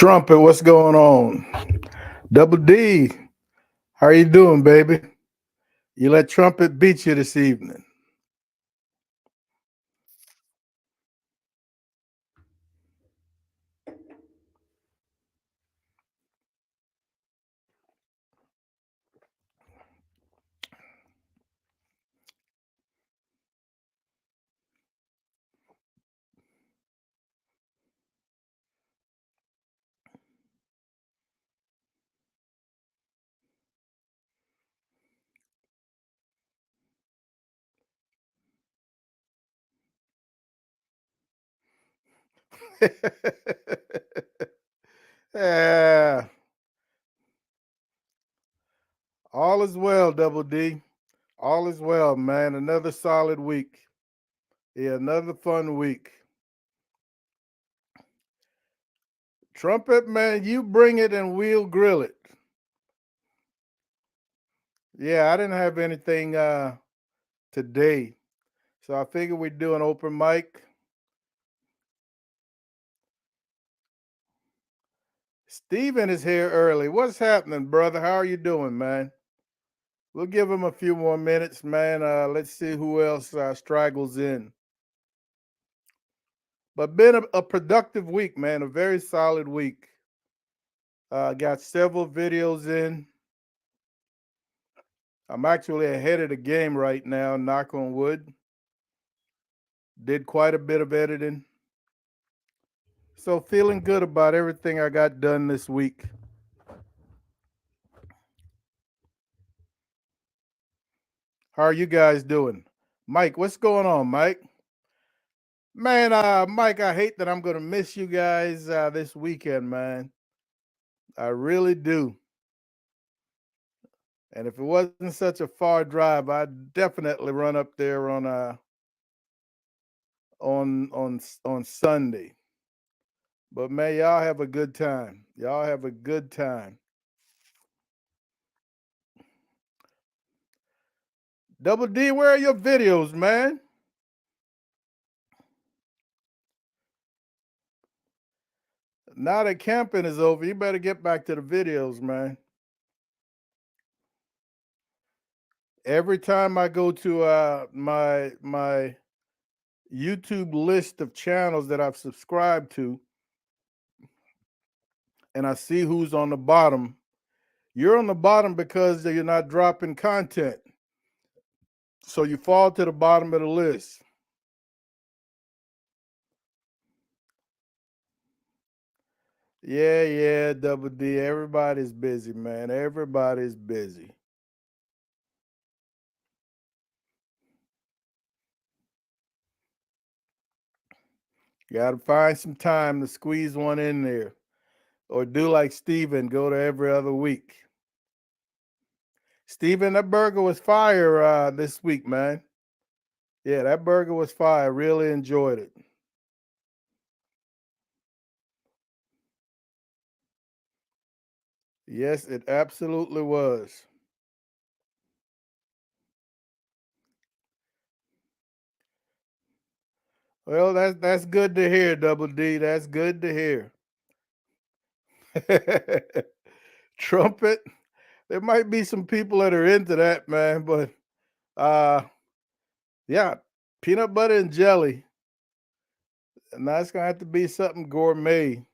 Trumpet, what's going on? Double D, how are you doing, baby? You let Trumpet beat you this evening. Yeah, all is well, Double D. All is well, man. Another solid week. Yeah, another fun week. Trumpet, man, you bring it and we'll grill it. Yeah, I didn't have anything today. So I figured we'd do an open mic. Steven is here early. What's happening, brother? How are you doing, man? We'll give him a few more minutes, man. Let's see who else straggles in. But been a productive week, man. A very solid week. Got several videos in. I'm actually ahead of the game right now, knock on wood. Did quite a bit of editing. So feeling good about everything I got done this week. How are you guys doing? Mike, what's going on, Mike? Man, Mike, I hate that I'm going to miss you guys this weekend, man. I really do. And if it wasn't such a far drive, I'd definitely run up there on Sunday. But man, y'all have a good time. Y'all have a good time. Double D, where are your videos, man? Now that camping is over, you better get back to the videos, man. Every time I go to my YouTube list of channels that I've subscribed to, and I see who's on the bottom, you're on the bottom because you're not dropping content. So you fall to the bottom of the list. Yeah, Double D. Everybody's busy, man. Everybody's busy. Got to find some time to squeeze one in there. Or do like Steven, go to every other week. Steven, that burger was fire this week, man. Yeah, that burger was fire. Really enjoyed it. Yes, it absolutely was. Well, that's good to hear, Double D. That's good to hear. Trumpet. There might be some people that are into that, man, but uh yeah, peanut butter and jelly. And that's gonna have to be something gourmet.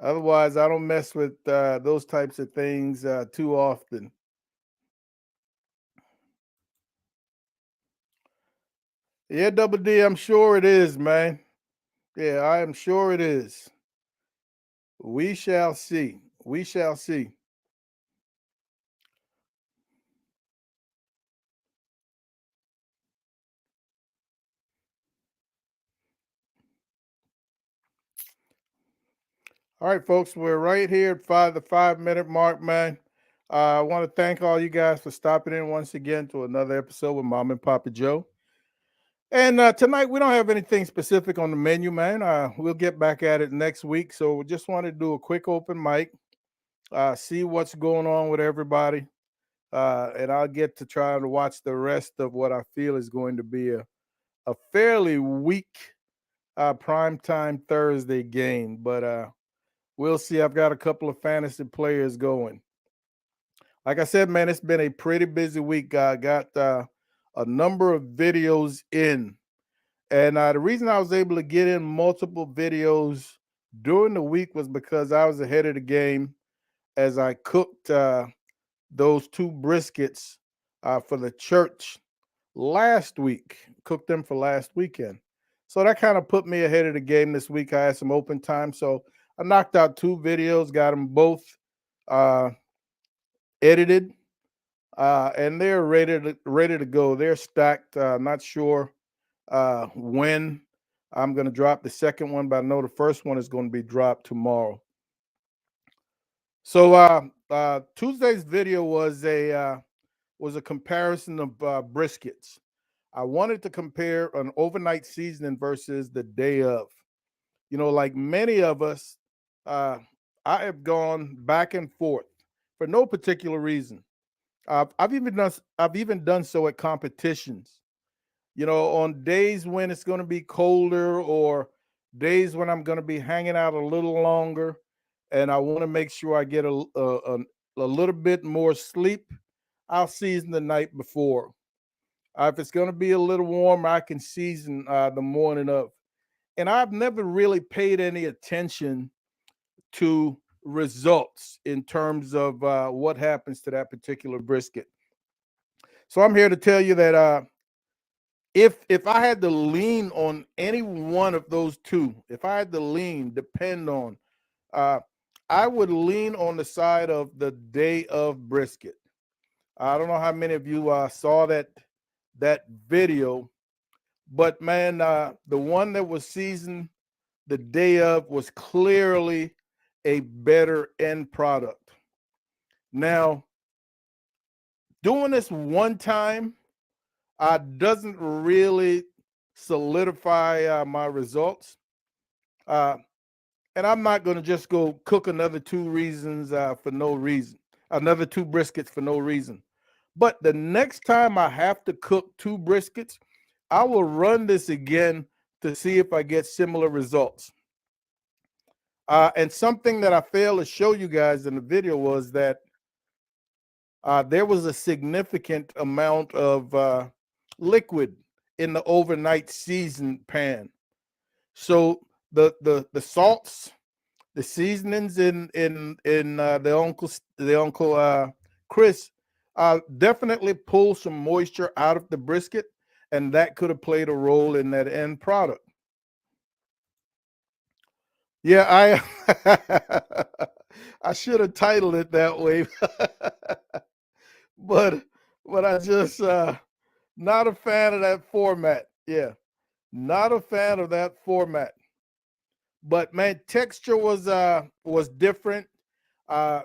Otherwise, I don't mess with those types of things too often. Yeah, Double D, I'm sure it is, man. Yeah, I am sure it is. We shall see. We shall see. All right, folks, we're right here at the 5 minute mark, man. I want to thank all you guys for stopping in once again to another episode with Mom and Papa Joe. And tonight we don't have anything specific on the menu, man. We'll get back at it next week. So we just wanted to do a quick open mic, see what's going on with everybody, and I'll get to try to watch the rest of what I feel is going to be a fairly weak primetime Thursday game. But We'll see. I've got a couple of fantasy players going. Like I said, man, it's been a pretty busy week. I got a number of videos in. And the reason I was able to get in multiple videos during the week was because I was ahead of the game as I cooked those two briskets for the church last week. Cooked them for last weekend. So that kind of put me ahead of the game this week. I had some open time. So I knocked out two videos, got them both uh, edited, and they're ready to go. They're stacked. Not sure when I'm going to drop the second one, but I know the first one is going to be dropped tomorrow. So Tuesday's video was a comparison of briskets. I wanted to compare an overnight seasoning versus the day of. You know, like many of us, uh, I have gone back and forth for no particular reason. I've even done so at competitions. You know, on days when it's going to be colder or days when I'm going to be hanging out a little longer, and I want to make sure I get a little bit more sleep. I'll season the night before. If it's going to be a little warmer, I can season the morning of. And I've never really paid any attention to results in terms of what happens to that particular brisket. So I'm here to tell you that if I had to lean on any one of those two, if I had to depend on, uh, I would lean on the side of the day of brisket. I don't know how many of you saw that video, but man, the one that was seasoned the day of was clearly a better end product. Now, doing this one time doesn't really solidify my results. Uh, and I'm not going to just go cook another two reasons for no reason, another two briskets for no reason. But the next time I have to cook two briskets, I will run this again to see if I get similar results. And something that I failed to show you guys in the video was that there was a significant amount of liquid in the overnight seasoned pan. So the salts, the seasonings in the uncle Chris definitely pull some moisture out of the brisket, and that could have played a role in that end product. Yeah, I should have titled it that way, but I just not a fan of that format. Yeah, not a fan of that format. But man, texture was different. Uh,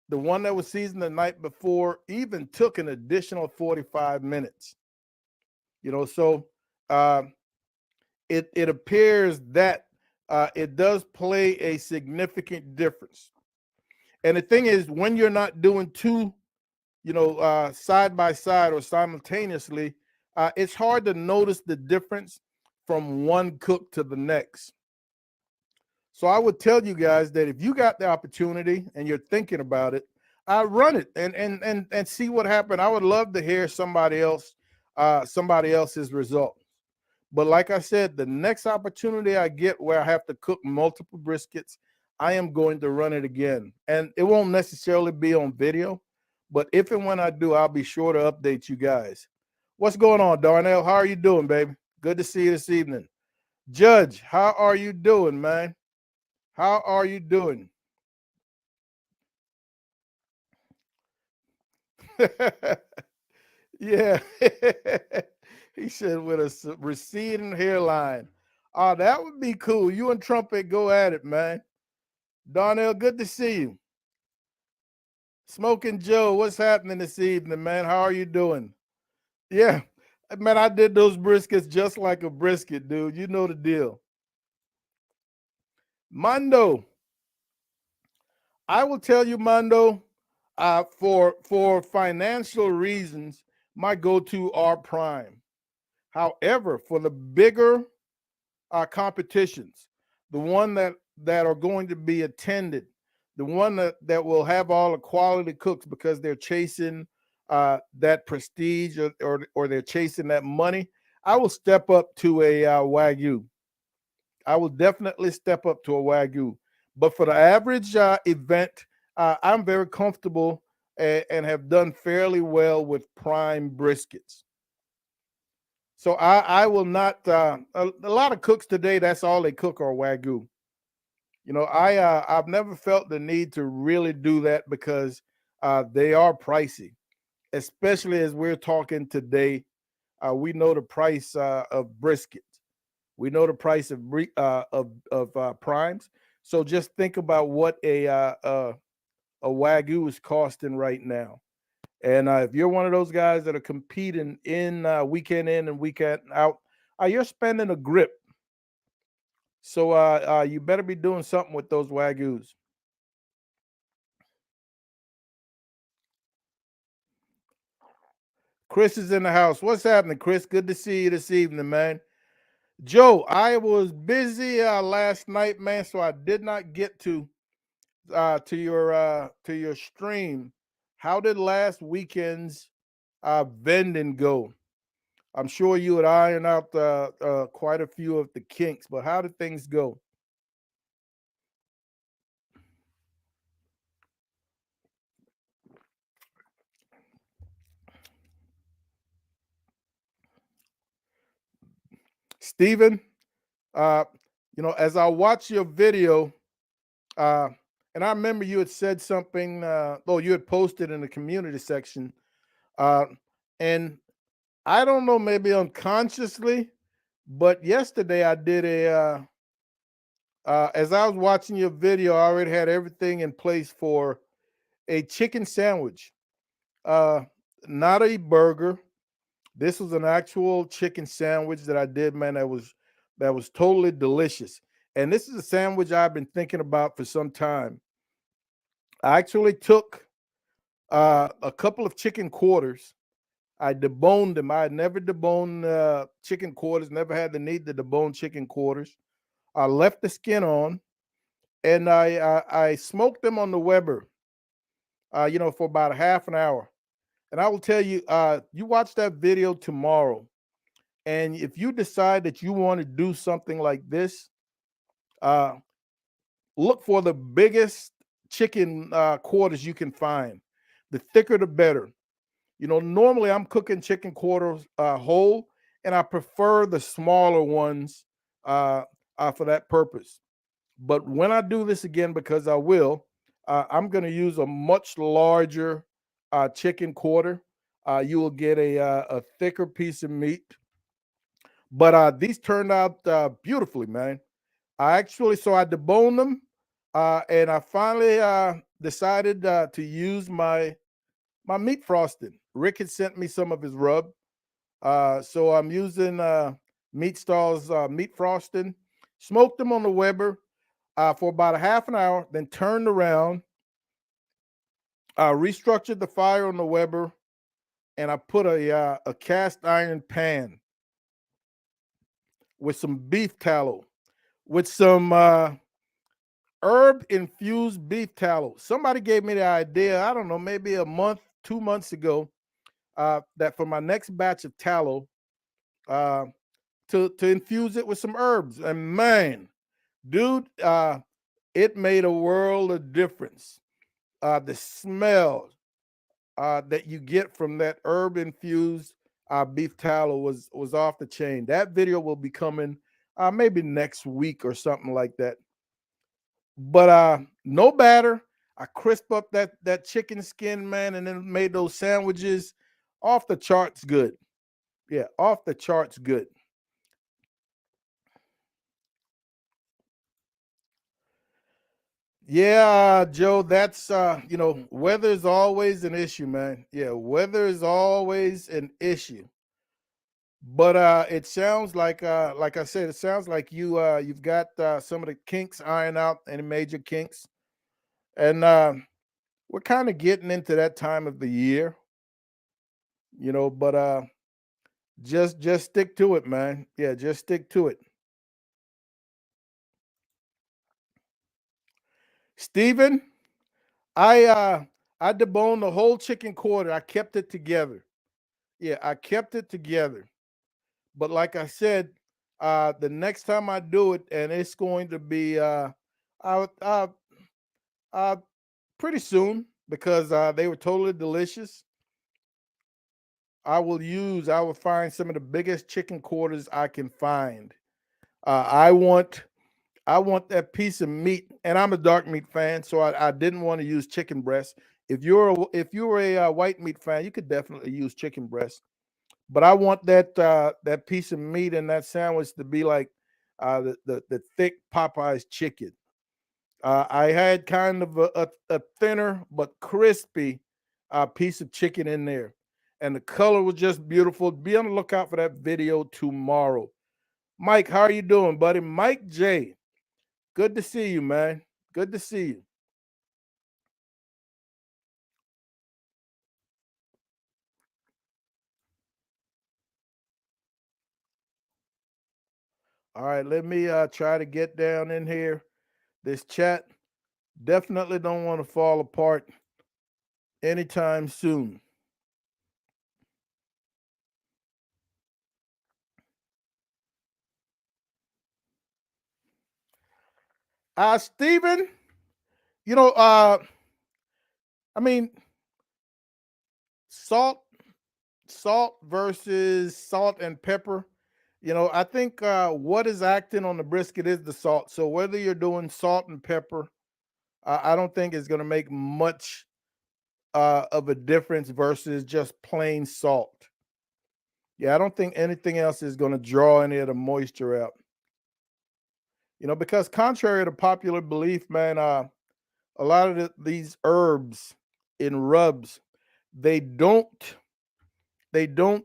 the one that was seasoned the night before even took an additional 45 minutes. You know, so uh, it appears that it does play a significant difference. And the thing is, when you're not doing two, side by side or simultaneously, it's hard to notice the difference from one cook to the next. So I would tell you guys that if you got the opportunity and you're thinking about it, run it and see what happened. I would love to hear somebody else's result. But like I said, the next opportunity I get where I have to cook multiple briskets, I am going to run it again. And it won't necessarily be on video, but if and when I do, I'll be sure to update you guys. What's going on, Darnell? How are you doing, baby? Good to see you this evening. Judge, how are you doing, man? How are you doing? Yeah. He said with a receding hairline. Oh, that would be cool. You and Trumpet go at it, man. Darnell, good to see you. Smoking Joe, what's happening this evening, man? How are you doing? Yeah. Man, I did those briskets just like a brisket, dude. You know the deal. Mondo, I will tell you, Mondo, for financial reasons, my go-to are Prime. However, for the bigger competitions, the that are going to be attended, the one that will have all the quality cooks because they're chasing that prestige, or they're chasing that money, I will step up to a Wagyu. I will definitely step up to a Wagyu. But for the average event, I'm very comfortable and have done fairly well with prime briskets. So I will not. A lot of cooks today, that's all they cook are Wagyu. I've never felt the need to really do that because they are pricey, especially as we're talking today. We know the price of brisket. We know the price of primes. So just think about what a Wagyu is costing right now. And if you're one of those guys that are competing in weekend in and weekend out, you're spending a grip. So you better be doing something with those Wagyus. Chris is in the house. What's happening, Chris? Good to see you this evening, man. Joe, I was busy last night, man, so I did not get to your stream. How did last weekend's vending go? I'm sure you had ironed out quite a few of the kinks, but how did things go? Stephen, uh, as I watch your video, uh, and I remember you had said something, you had posted in the community section, uh, and I don't know, maybe unconsciously, but yesterday I did as I was watching your video, I already had everything in place for a chicken sandwich, uh, not a burger. This was an actual chicken sandwich that I did, man. That was totally delicious. And this is a sandwich I've been thinking about for some time. I actually took a couple of chicken quarters. I deboned them. I had never deboned chicken quarters. Never had the need to debone chicken quarters. I left the skin on, and I smoked them on the Weber, for about a half an hour. And I will tell you, you watch that video tomorrow, and if you decide that you want to do something like this, uh, look for the biggest chicken quarters you can find. The thicker, the better. Normally I'm cooking chicken quarters whole, and I prefer the smaller ones for that purpose. But when I do this again, because I will, I'm going to use a much larger chicken quarter. You will get a thicker piece of meat. But these turned out beautifully, man. I deboned them, and I finally decided to use my meat frosting. Rick had sent me some of his rub, so I'm using Meat Stall's meat frosting. Smoked them on the Weber for about a half an hour, then turned around, restructured the fire on the Weber, and I put a cast iron pan with some beef tallow, with some herb infused beef tallow. Somebody gave me the idea, I don't know, maybe a month, 2 months ago, that for my next batch of tallow, uh, to infuse it with some herbs. And man, dude, it made a world of difference. The smell that you get from that herb infused beef tallow was off the chain. That video will be coming maybe next week or something like that. But no batter. I crisp up that chicken skin, man, and then made those sandwiches off the charts good. Yeah, off the charts good. Yeah, Joe, that's weather is always an issue, man. Yeah, weather is always an issue. But it sounds like I said, it sounds like you've got some of the kinks ironed out, any major kinks. And we're kind of getting into that time of the year, but just stick to it, man. Yeah, just stick to it. Stephen, I uh I deboned the whole chicken quarter. I kept it together. Yeah, I kept it together. But like I said, the next time I do it, and it's going to be uh, uh, uh pretty soon because they were totally delicious. I will find some of the biggest chicken quarters I can find. Uh, I want I want that piece of meat, and I'm a dark meat fan, so I didn't want to use chicken breast. If you're a white meat fan, you could definitely use chicken breast. But I want that piece of meat in that sandwich to be like the thick Popeyes chicken. I had kind of a thinner but crispy piece of chicken in there, and the color was just beautiful. Be on the lookout for that video tomorrow. Mike, how are you doing, buddy? Mike J. Good to see you, man. Good to see you. All right, let me try to get down in here. This chat definitely don't want to fall apart anytime soon. Steven, you know, I mean, salt, salt versus salt and pepper. I think what is acting on the brisket is the salt. So whether you're doing salt and pepper, I don't think it's going to make much of a difference versus just plain salt. Yeah, I don't think anything else is going to draw any of the moisture out. Because contrary to popular belief, man, a lot of these herbs in rubs, they don't they don't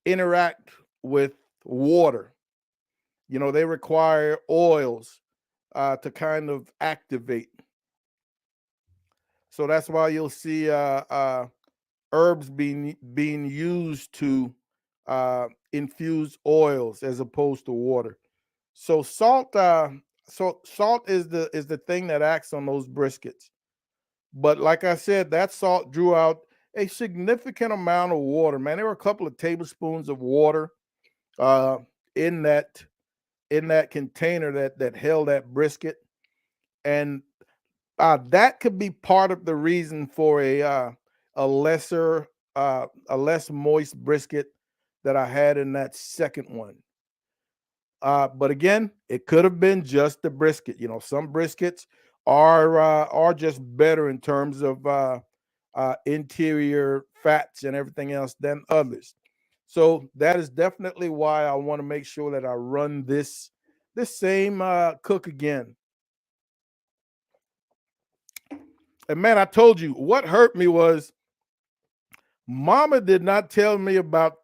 interact with water. They require oils to kind of activate. So that's why you'll see herbs being used to infuse oils as opposed to water. So salt is the thing that acts on those briskets. But like I said, that salt drew out a significant amount of water. Man, there were a couple of tablespoons of water uh, in that container that held that brisket, and that could be part of the reason for a lesser a less moist brisket that I had in that second one. But again, it could have been just the brisket. Some briskets are just better in terms of interior fats and everything else than others. So that is definitely why I want to make sure that I run this same cook again. And man, I told you what hurt me was Mama did not tell me about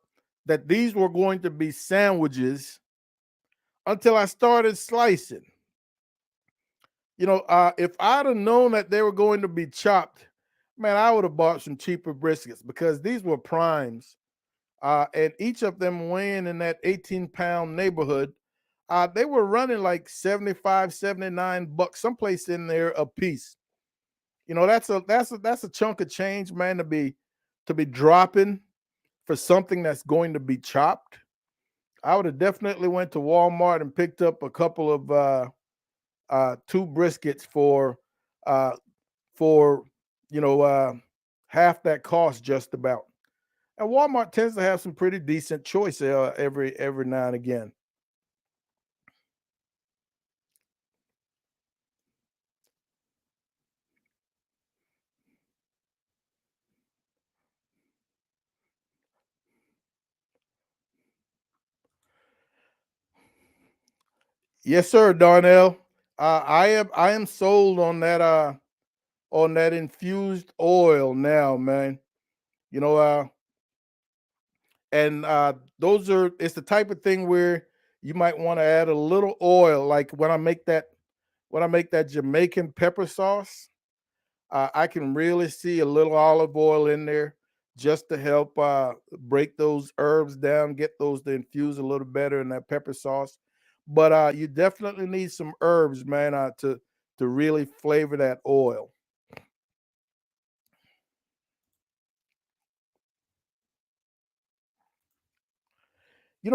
that these were going to be sandwiches until I started slicing. If I'd have known that they were going to be chopped, man, I would have bought some cheaper briskets because these were primes. And each of them weighing in that 18-pound neighborhood. They were running like 75, $79, someplace in there a piece. That's a chunk of change, man, to be dropping for something that's going to be chopped. I would have definitely went to Walmart and picked up a couple of two briskets uh, for half that cost, just about. And Walmart tends to have some pretty decent choice every now and again. Yes, sir, Darnell. I am sold on that infused oil now, man. You know, and those are it's the type of thing where you might want to add a little oil, like when I make that Jamaican pepper sauce. I can really see a little olive oil in there just to help break those herbs down, get those to infuse a little better in that pepper sauce. But you definitely need some herbs, man, to really flavor that oil.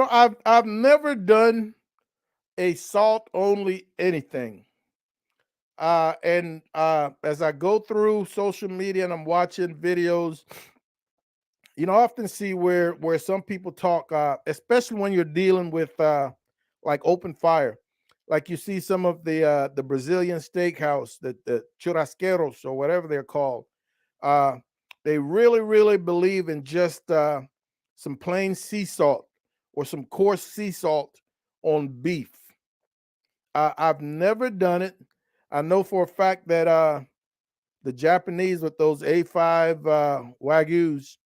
I've never done a salt only anything. And as I go through social media and I'm watching videos, I often see where some people talk, especially when you're dealing with like open fire, like you see some of the Brazilian steakhouse, the churrasqueros or whatever they're called. Uh, they really believe in just some plain sea salt or some coarse sea salt on beef. I've never done it. I know for a fact that the Japanese with those A5 wagyus,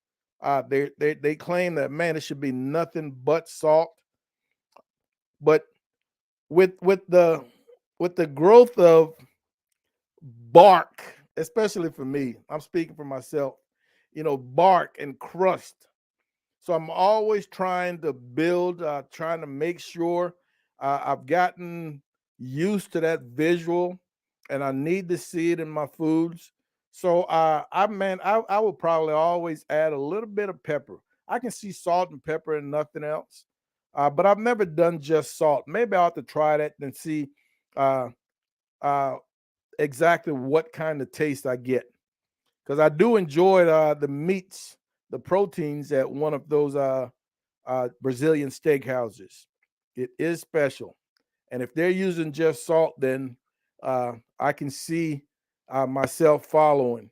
they claim that, man, it should be nothing but salt. But with the growth of bark, especially for me, I'm speaking for myself. Bark and crust. So I'm always trying to build, trying to make sure I've gotten used to that visual, and I need to see it in my foods. So I would probably always add a little bit of pepper. I can see salt and pepper and nothing else, but I've never done just salt. Maybe I'll have to try that and see uh, uh, exactly what kind of taste I get, because I do enjoy the meats, the proteins at one of those Brazilian steakhouses. It is special, and if they're using just salt, then I can see myself following.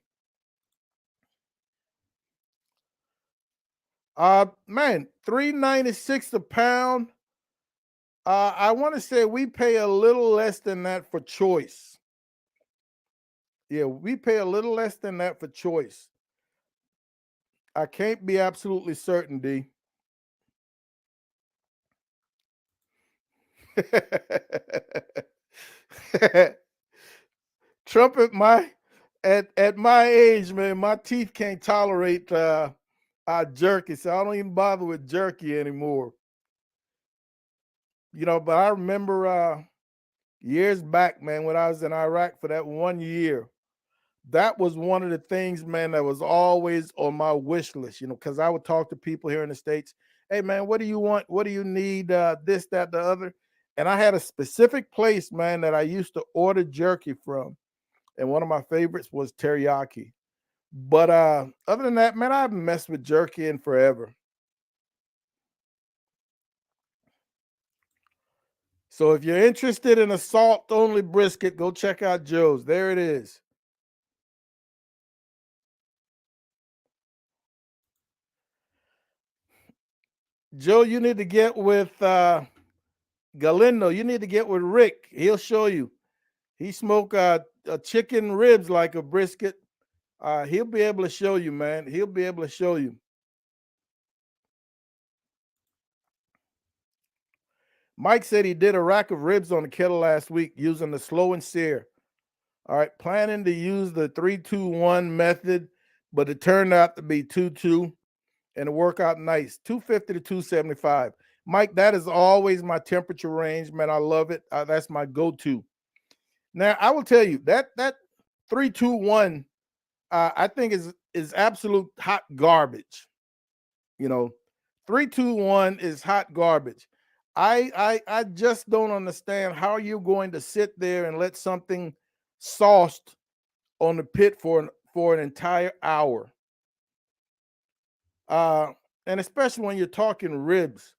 Man, 3.96 a pound. I want to say we pay a little less than that for choice. Yeah, we pay a little less than that for choice. I can't be absolutely certain, D. Trump at my age, man, my teeth can't tolerate jerky, so I don't even bother with jerky anymore. But I remember years back, man, when I was in Iraq for that 1 year, that was one of the things, man, that was always on my wish list, because I would talk to people here in the States. Hey, man, what do you want? What do you need? This, that, the other. And I had a specific place, man, that I used to order jerky from. And one of my favorites was teriyaki. But other than that, man, I haven't messed with jerky in forever. So if you're interested in a salt only brisket, go check out Joe's. There it is. Joe, you need to get with Galindo. You need to get with Rick. He'll show you. He smoke chicken ribs like a brisket. He'll be able to show you, man. He'll be able to show you. Mike said he did a rack of ribs on the kettle last week using the slow and sear. All right, planning to use the 3-2-1 method, but it turned out to be 2-2, and it worked out nice. 250 to 275. Mike, that is always my temperature range, man. I love it. That's my go-to. Now, I will tell you that 3-2-1, I think is absolute hot garbage. You know, 3-2-1 is hot garbage. I just don't understand how you're going to sit there and let something sauced on the pit for an entire hour. Uh, and especially when you're talking ribs,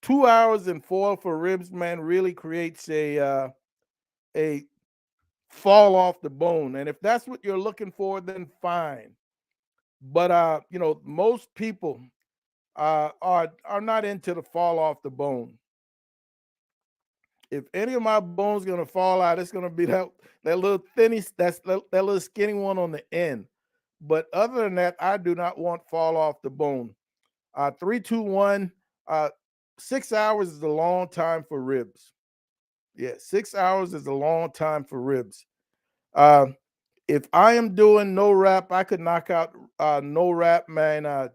2 hours in foil for ribs, man, really creates a fall off the bone. And if that's what you're looking for, then fine. But most people are not into the fall off the bone. If any of my bones gonna fall out, it's gonna be that little thinny, that little skinny one on the end. But other than that, I do not want fall off the bone. 3-2-1. 6 hours is a long time for ribs. Yeah, 6 hours is a long time for ribs. Uh, if I am doing no wrap, I could knock out no wrap, man,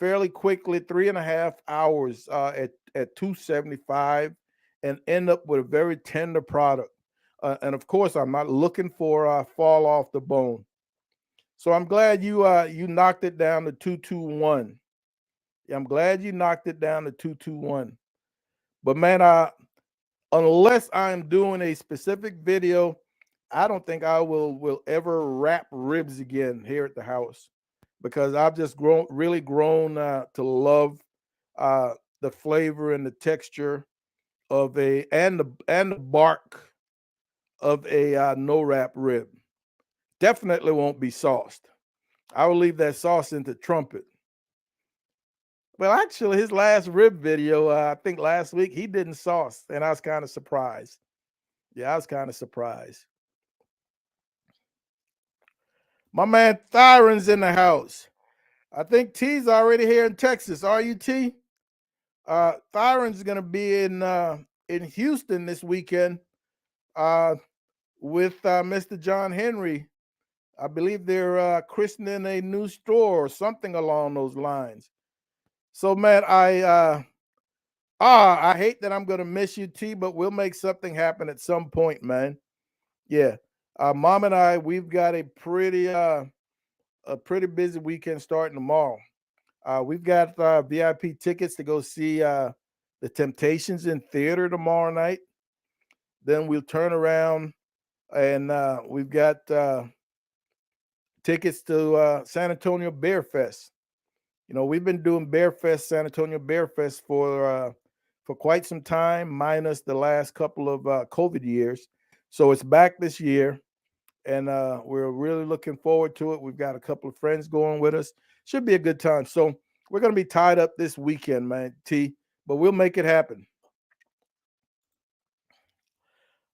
fairly quickly, 3.5 hours at 275, and end up with a very tender product. and of course, I'm not looking for fall off the bone. So I'm glad you knocked it down to 221. Yeah, I'm glad you knocked it down to 221. But man, unless I'm doing a specific video, I don't think I will ever wrap ribs again here at the house because I've just grown to love the flavor and the texture of the bark of a no wrap rib. Definitely won't be sauced. I will leave that sauce into trumpet. Well, actually, his last rib video, I think last week, he didn't sauce, and I was kind of surprised. Yeah, I was kind of surprised. My man Thyron's in the house. I think T's already here in Texas. Are you, T? Thyron's gonna be in Houston this weekend uh, with Mr. John Henry. I believe they're christening a new store or something along those lines. So, man, I hate that I'm gonna miss you, T, but we'll make something happen at some point, man. Yeah. Mom and I, we've got a pretty busy weekend starting tomorrow. We've got VIP tickets to go see the Temptations in theater tomorrow night. Then we'll turn around and we've got tickets to San Antonio Bear Fest. You know, we've been doing Bear Fest, San Antonio Bear Fest for quite some time, minus the last couple of COVID years. So it's back this year, and we're really looking forward to it. We've got a couple of friends going with us. Should be a good time. So we're going to be tied up this weekend, man, T, but we'll make it happen.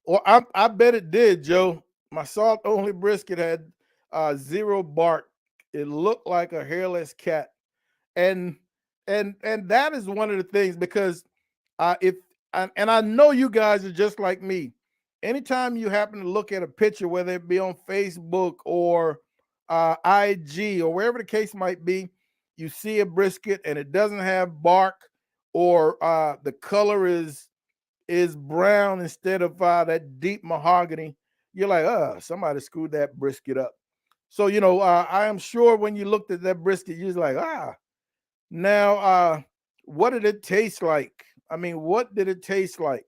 Or I bet it did, Joe. My salt only brisket had zero bark. It looked like a hairless cat, and and that is one of the things because if and I know you guys are just like me. Anytime you happen to look at a picture, whether it be on Facebook or IG or wherever the case might be, you see a brisket and it doesn't have bark or the color is brown instead of that deep mahogany. You're like, somebody screwed that brisket up. So I am sure when you looked at that brisket, you're like, now, what did it taste like? I mean, what did it taste like?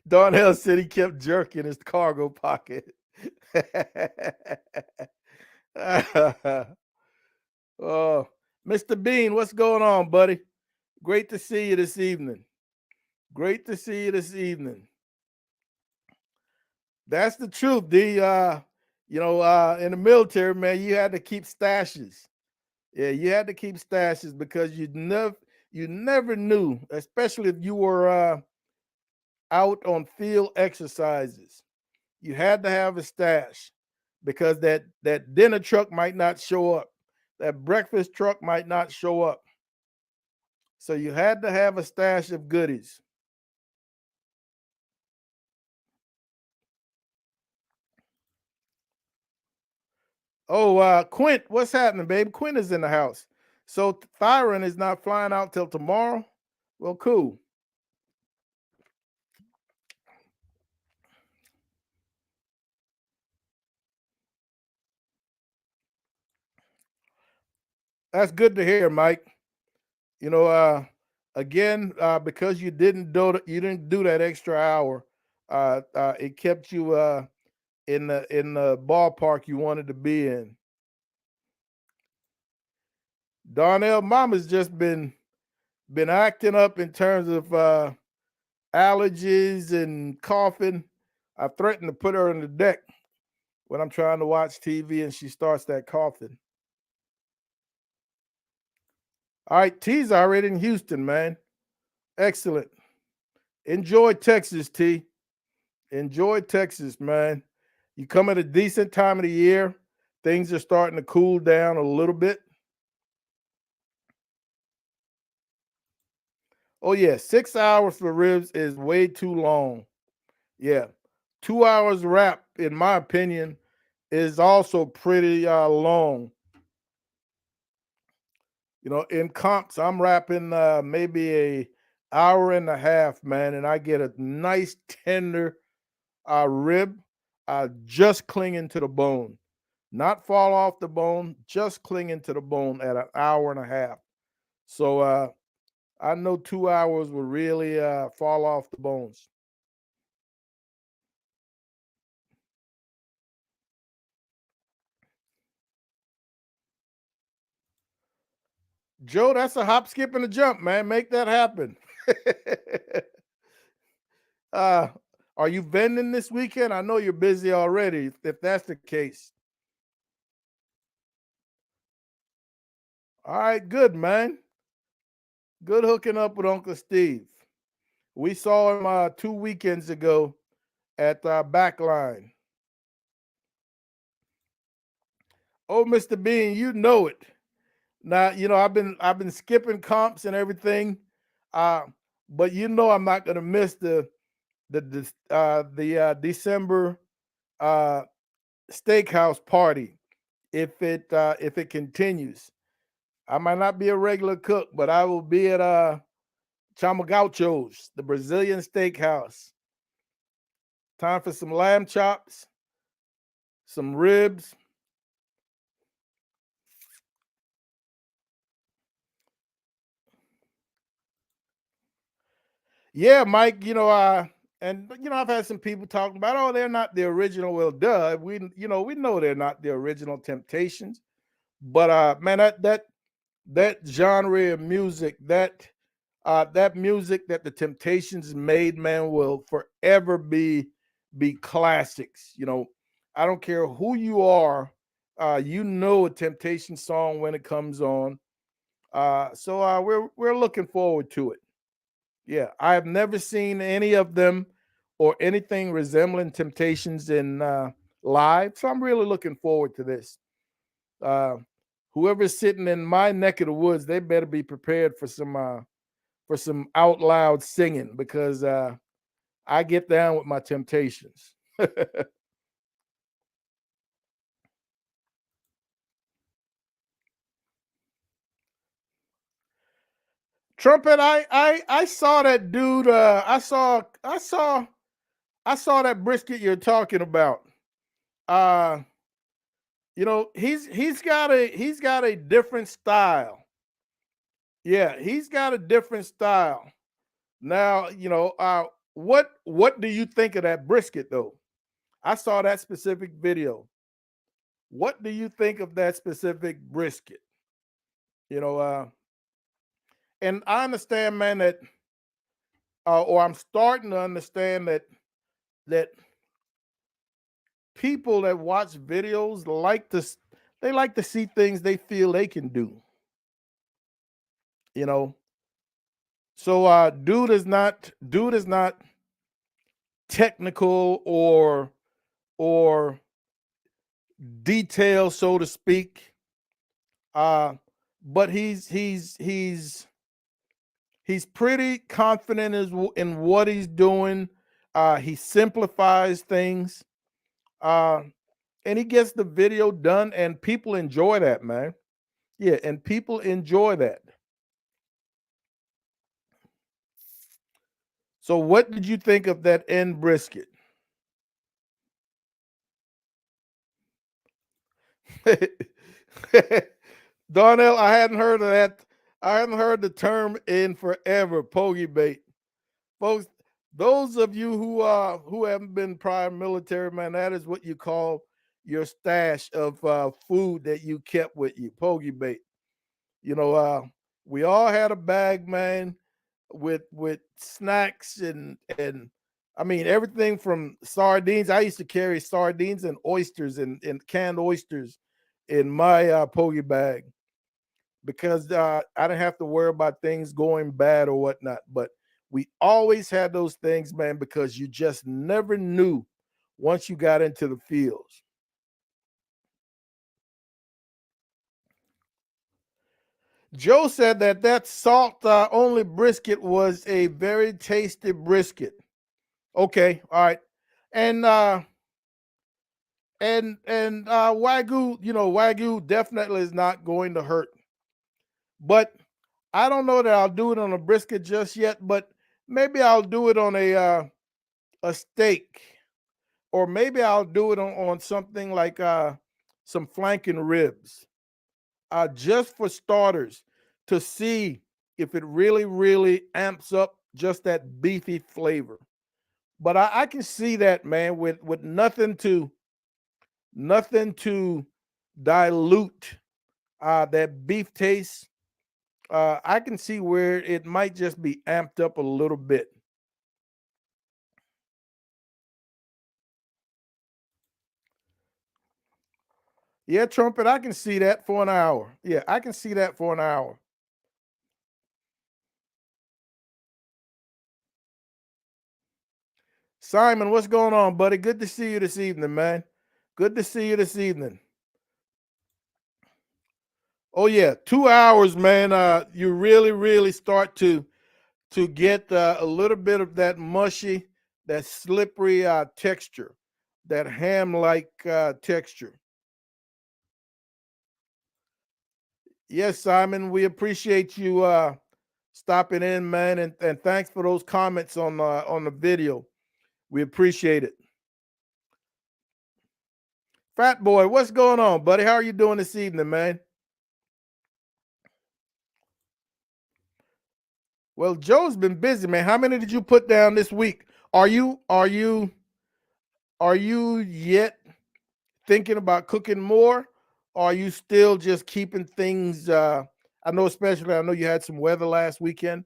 Darnell said he kept jerking his cargo pocket. Oh, Mr. Bean, what's going on, buddy? Great to see you this evening. Great to see you this evening. That's the truth, D. In the military, man, you had to keep stashes. Yeah, you had to keep stashes because you never knew, especially if you were out on field exercises. You had to have a stash because that dinner truck might not show up. That breakfast truck might not show up. So you had to have a stash of goodies. Oh, Quint, what's happening, baby? Quint is in the house. So Thyron is not flying out till tomorrow. Well, cool. That's good to hear, Mike. You know, again, because you didn't do that extra hour, it kept you in the ballpark you wanted to be in. Darnell, Mama's just been acting up in terms of allergies and coughing. I threatened to put her on the deck when I'm trying to watch TV and she starts that coughing. All right, T's already in Houston, man. Excellent. Enjoy Texas, T. Enjoy Texas, man. You come at a decent time of the year. Things are starting to cool down a little bit. Oh yeah, 6 hours for ribs is way too long. Yeah, 2 hours wrap, in my opinion, is also pretty long. In comps, I'm wrapping maybe a hour and a half, man, and I get a nice tender rib, just clinging to the bone, not fall off the bone, just clinging to the bone at an hour and a half. So I know 2 hours will really fall off the bones. Joe, that's a hop, skip, and a jump, man. Make that happen. uh, are you vending this weekend? I know you're busy already. If that's the case, all right, good man. Good hooking up with Uncle Steve. We saw him 2 weekends ago at Backline. Oh, Mr. Bean, you know it. Now, I've been skipping comps and everything, uh, but I'm not gonna miss the December uh, steakhouse party if it continues. I might not be a regular cook, but I will be at Chamagauchos, the Brazilian steakhouse. Time for some lamb chops, some ribs. Yeah, Mike. I've had some people talking about, oh, they're not the original. Well, duh, we know they're not the original Temptations, but man, that genre of music, that music that the Temptations made, man, will forever be classics. I don't care who you are, a Temptation song when it comes on. So we're looking forward to it. Yeah, I have never seen any of them or anything resembling Temptations in live, so I'm really looking forward to this. Uh, Whoever's sitting in my neck of the woods, they better be prepared for some out loud singing because I get down with my Temptations. Trumpet, I saw that dude. I saw that brisket you're talking about. Uh, he's got a different style. Yeah, he's got a different style. Now, what do you think of that brisket though? I saw that specific video. What do you think of that specific brisket? You know, and I understand, man, that or I'm starting to understand that people that watch videos they like to see things they feel they can do. You know, so dude is not technical or detailed, so to speak. Uh, but he's pretty confident in what he's doing. He simplifies things, uh, and he gets the video done, and people enjoy that, man. Yeah, and people enjoy that. So, what did you think of that end brisket? Darnell, I hadn't heard of that. I hadn't heard the term in forever, pogey bait. Folks, those of you who haven't been prior military, man, that is what you call your stash of food that you kept with you, pogey bait. You know, we all had a bag, man, with snacks and I mean everything from sardines. I used to carry sardines and oysters and canned oysters in my pogey bag because I didn't have to worry about things going bad or whatnot. But we always had those things, man, because you just never knew once you got into the fields. Joe said that salt only brisket was a very tasty brisket. Okay, all right, and wagyu, wagyu definitely is not going to hurt. But I don't know that I'll do it on a brisket just yet, but maybe I'll do it on a steak, or maybe I'll do it on something like some flanking ribs, just for starters, to see if it really amps up just that beefy flavor. But I can see that, man, with nothing to dilute that beef taste. I can see where it might just be amped up a little bit. Yeah, trumpet, I can see that for an hour. Yeah, I can see that for an hour. Simon, what's going on, buddy? Good to see you this evening, man. Good to see you this evening. Oh yeah, 2 hours, man. You really start to get a little bit of that mushy, that slippery texture, that ham-like texture. Yes, Simon, we appreciate you stopping in, man, and thanks for those comments on the video. We appreciate it. Fat boy, what's going on, buddy? How are you doing this evening, man? Well, Joe's been busy, man. How many did you put down this week? Are you yet thinking about cooking more? Or are you still just keeping things I know, especially I know you had some weather last weekend.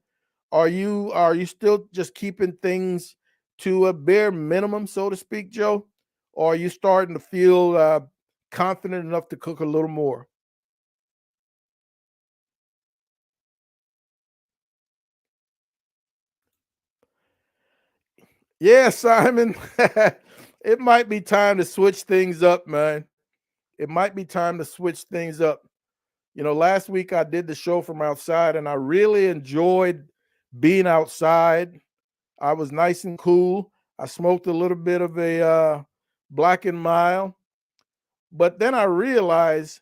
Are you still just keeping things to a bare minimum, so to speak, Joe? Or are you starting to feel confident enough to cook a little more? Yeah, Simon. It might be time to switch things up, man. It might be time to switch things up. Last week I did the show from outside and I really enjoyed being outside. I was nice and cool. I smoked a little bit of a black and mild, but then I realized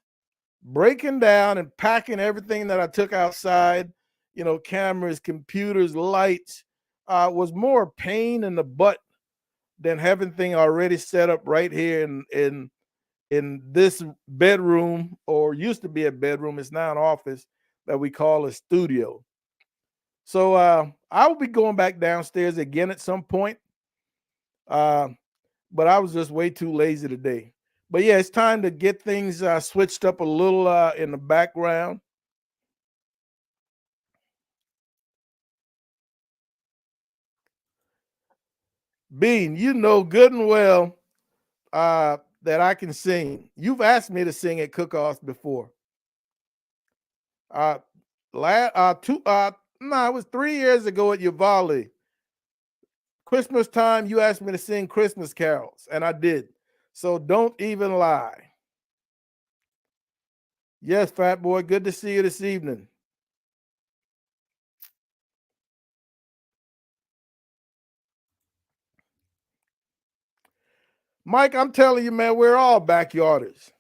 breaking down and packing everything that I took outside, cameras, computers, lights, was more pain in the butt than having thing already set up right here in this bedroom, or used to be a bedroom. It's now an office that we call a studio. So I will be going back downstairs again at some point. Uh, but I was just way too lazy today. But yeah, it's time to get things switched up a little in the background. Bean, you know good and well that I can sing. You've asked me to sing at cook-offs before. Uh, two, no, it was 3 years ago at Uvalde. Christmas time, you asked me to sing Christmas carols, and I did. So don't even lie. Yes, fat boy, good to see you this evening. Mike, I'm telling you, man, we're all backyarders.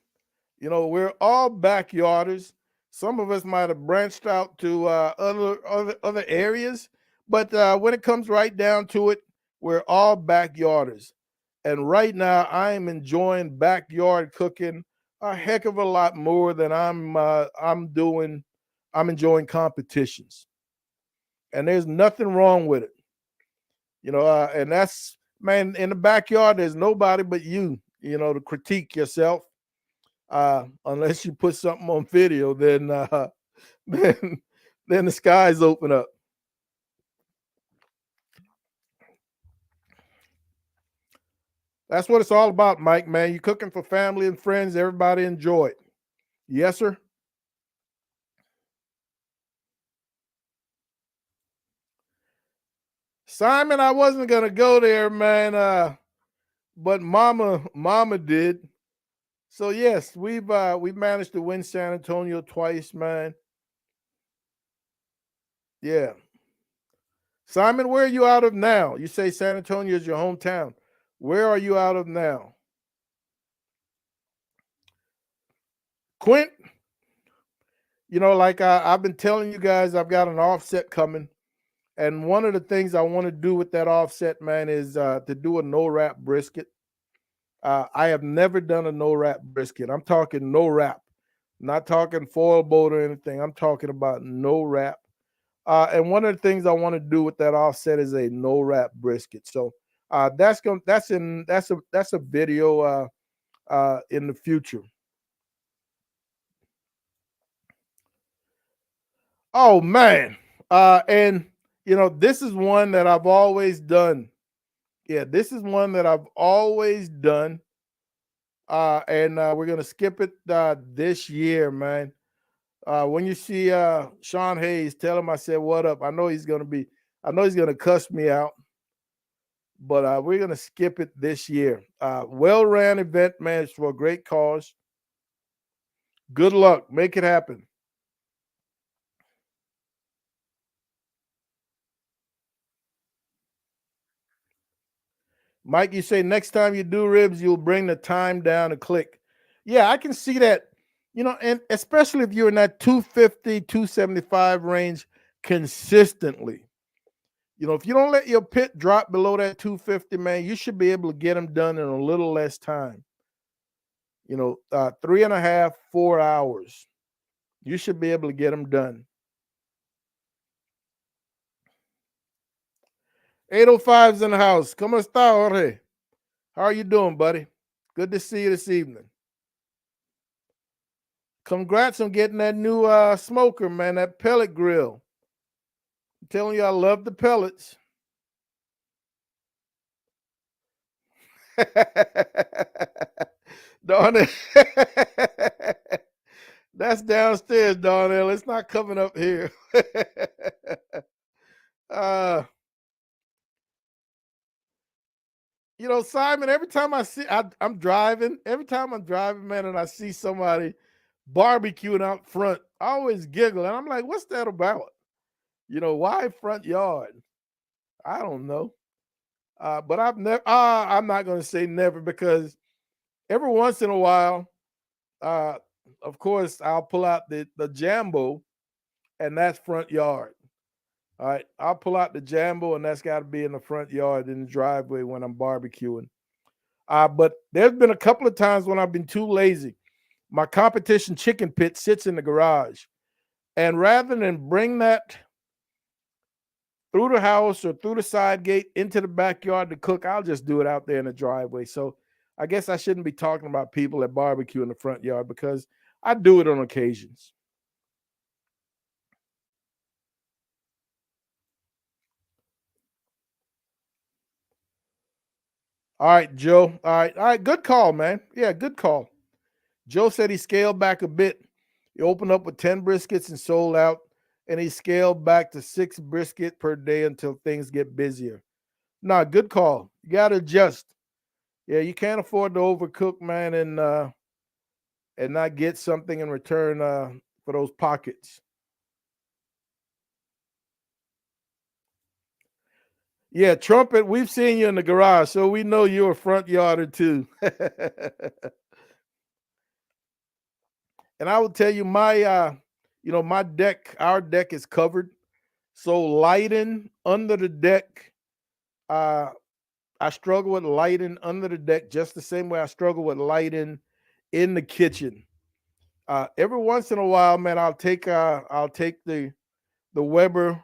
We're all backyarders. Some of us might have branched out to other areas, but when it comes right down to it, we're all backyarders. And right now, I am enjoying backyard cooking a heck of a lot more than I'm doing. I'm enjoying competitions, and there's nothing wrong with it. And that's, man, in the backyard. There's nobody but you. To critique yourself, unless you put something on video, then then then the skies open up. That's what it's all about, Mike. Man, you cooking for family and friends. Everybody enjoy it. Yes, sir. Simon, I wasn't gonna go there, man. But Mama did. So yes, we've managed to win San Antonio twice, man. Yeah. Simon, where are you out of now? You say San Antonio is your hometown. Where are you out of now? Quint, Like I've been telling you guys, I've got an offset coming, and one of the things I want to do with that offset, man, is to do a no wrap brisket. I have never done a no wrap brisket. I'm talking no wrap, not talking foil boat or anything. I'm talking about no wrap. And one of the things I want to do with that offset is a no wrap brisket. So that's a video in the future. Oh man. And this is one that I've always done. Yeah, this is one that I've always done. And we're gonna skip it this year, man. When you see Sean Hayes, tell him I said what up. I know he's gonna cuss me out, but we're gonna skip it this year. Well ran event, man. It's for a great cause. Good luck. Make it happen. Mike, you say next time you do ribs, you'll bring the time down a click. Yeah, I can see that. And especially if you're in that 250, 275 range consistently. If you don't let your pit drop below that 250, man, you should be able to get them done in a little less time. 3.5, 4 hours. You should be able to get them done. 805's in the house. ¿Cómo está, Jorge? How are you doing, buddy? Good to see you this evening. Congrats on getting that new smoker, man, that pellet grill. I'm telling you, I love the pellets. Darnell. That's downstairs, Darnell. It's not coming up here. uh, Simon, every time I'm driving, every time I'm driving, man, and I see somebody barbecuing out front, I always giggle. And I'm like, what's that about? Why front yard? I don't know. But I'm not going to say never, because every once in a while, uh, of course, I'll pull out the Jambo, and that's front yard. All right. I'll pull out the Jambo, and that's got to be in the front yard in the driveway when I'm barbecuing. But there's been a couple of times when I've been too lazy. My competition chicken pit sits in the garage. And rather than bring that through the house or through the side gate into the backyard to cook, I'll just do it out there in the driveway. So I guess I shouldn't be talking about people that barbecue in the front yard, because I do it on occasions. All right, Joe. All right. All right. Good call, man. Yeah, good call. Joe said he scaled back a bit. He opened up with 10 briskets and sold out, and he scaled back to 6 brisket per day until things get busier. Nah, good call. You got to adjust. Yeah, you can't afford to overcook, man, and not get something in return for those pockets. Yeah, Trumpet, we've seen you in the garage, so we know you're a front yarder too. And I will tell you, my deck, our deck is covered. So lighting under the deck, uh, I struggle with lighting under the deck just the same way I struggle with lighting in the kitchen. Every once in a while, man, I'll take the Weber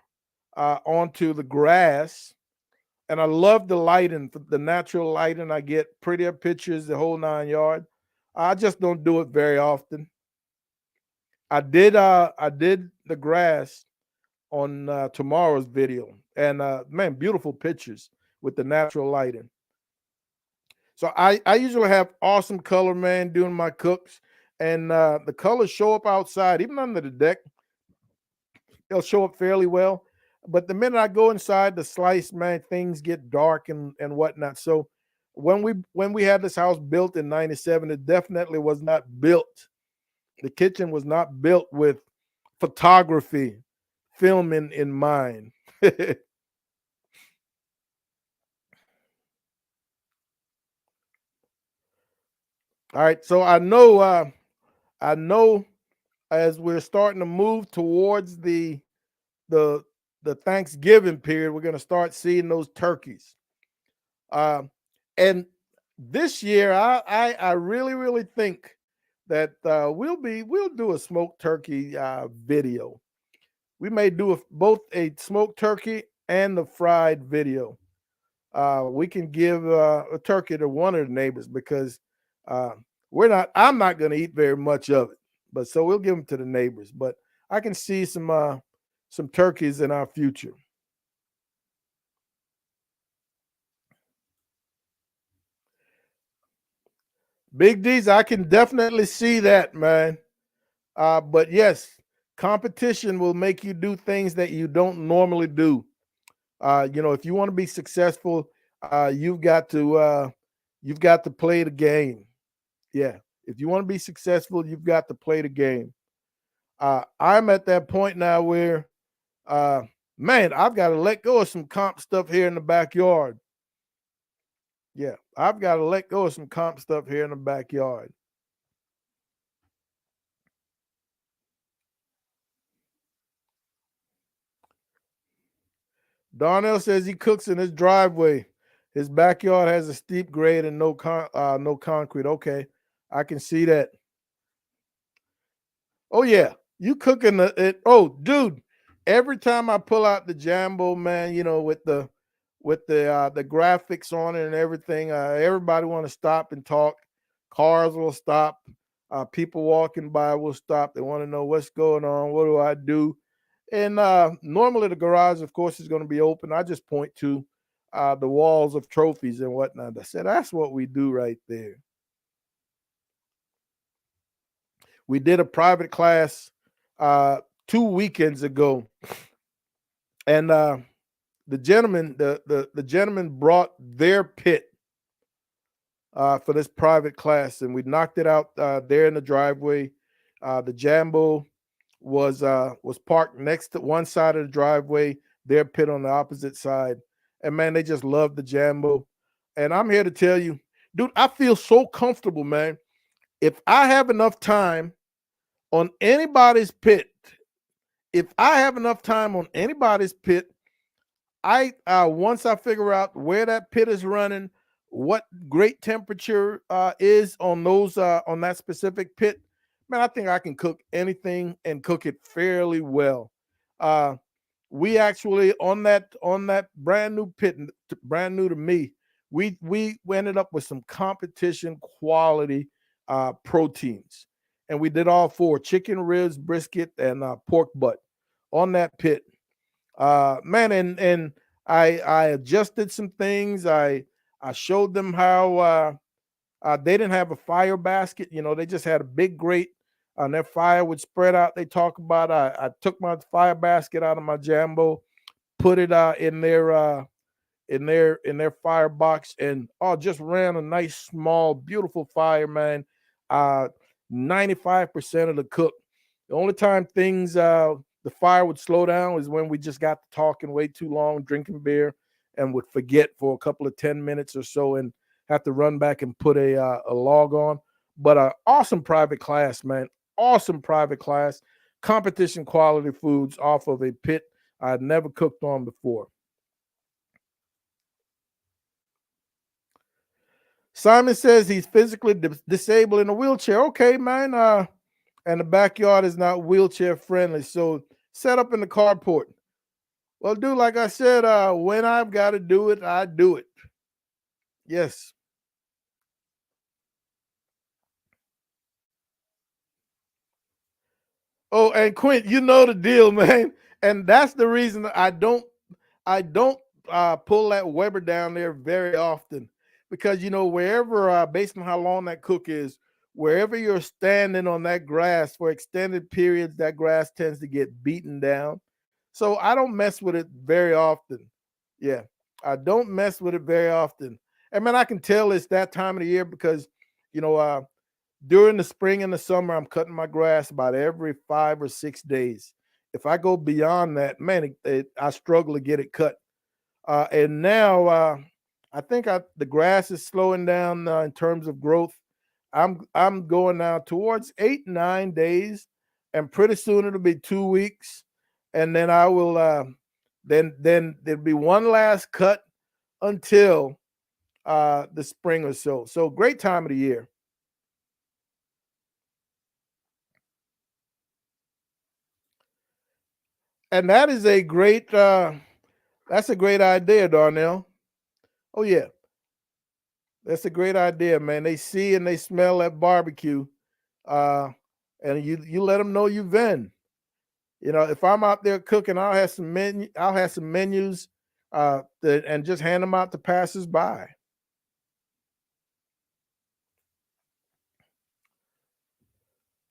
onto the grass, and I love the lighting, the natural lighting. I get prettier pictures, the whole 9 yard. I just don't do it very often. I did the grass on tomorrow's video, and man, beautiful pictures with the natural lighting. So I usually have awesome color, man, doing my cooks, and the colors show up outside, even under the deck. They'll show up fairly well. But the minute I go inside the slice, man, things get dark and whatnot. So when we had this house built in '97, it definitely was not built. The kitchen was not built with photography, filming in mind. All right, so I know as we're starting to move towards the the Thanksgiving period, we're going to start seeing those turkeys. Um, and this year, I really think that we'll do a smoked turkey video. We may do both a smoked turkey and the fried video. We can give a turkey to one of the neighbors because uh, we're not. I'm not going to eat very much of it, but so we'll give them to the neighbors. But I can see some turkeys in our future. Big D's, I can definitely see that, man. But yes, competition will make you do things that you don't normally do. If you want to be successful, you've got to play the game. Yeah, if you want to be successful, you've got to play the game. I'm at that point now where, uh, man, I've got to let go of some comp stuff here in the backyard. Yeah, I've got to let go of some comp stuff here in the backyard. Darnell says he cooks in his driveway. His backyard has a steep grade and no concrete. Okay, I can see that. Oh yeah, you cooking it? Oh, dude, every time I pull out the Jambo, man, with the graphics on it and everything, everybody want to stop and talk. Cars will stop. People walking by will stop. They want to know what's going on. What do I do? And normally the garage, of course, is going to be open. I just point to the walls of trophies and whatnot. I said that's what we do right there. We did a private class 2 weekends ago, and the gentleman brought their pit for this private class, and we knocked it out there in the driveway. The Jambo was parked next to one side of the driveway, their pit on the opposite side, and man, they just loved the Jambo. And I'm here to tell you, dude, I feel so comfortable, man. If I have enough time on anybody's pit, if I have enough time on anybody's pit, I once I figure out where that pit is running, what great temperature is on those on that specific pit, man, I think I can cook anything and cook it fairly well. Uh, we actually on that brand new pit, brand new to me, we ended up with some competition quality proteins, and we did all four: chicken, ribs, brisket, and pork butt on that pit. Man, and I adjusted some things. I showed them how they didn't have a fire basket. They just had a big grate, and their fire would spread out. They talk about I took my fire basket out of my Jambo, put it in their firebox, and just ran a nice small beautiful fire, man. uh 95% of the cook. The only time things the fire would slow down is when we just got to talking way too long, drinking beer, and would forget for a couple of 10 minutes or so and have to run back and put a log on. But awesome private class, man. Awesome private class. Competition quality foods off of a pit I'd never cooked on before. Simon says he's physically disabled in a wheelchair. Okay, man. And the backyard is not wheelchair friendly. So set up in the carport. Well, dude, like I said, when I've got to do it, I do it. Yes. Oh, and Quint, you know the deal, man. And that's the reason I don't pull that Weber down there very often, because wherever based on how long that cook is, wherever you're standing on that grass for extended periods, that grass tends to get beaten down. So I don't mess with it very often. Yeah, I don't mess with it very often. And man, I can tell it's that time of the year because you know during the spring and the summer, I'm cutting my grass about every 5 or 6 days. If I go beyond that, man, I struggle to get it cut. And now I think the grass is slowing down in terms of growth. I'm going now towards 8 9 days, and pretty soon it'll be 2 weeks, and then I will. Then there'll be one last cut until the spring or so. So great time of the year. And that is a great that's a great idea, Darnell. Oh yeah, that's a great idea, man. They see and they smell that barbecue, uh, and you let them know you've been. You know, if I'm out there cooking, I'll have some menus, and just hand them out to passers-by.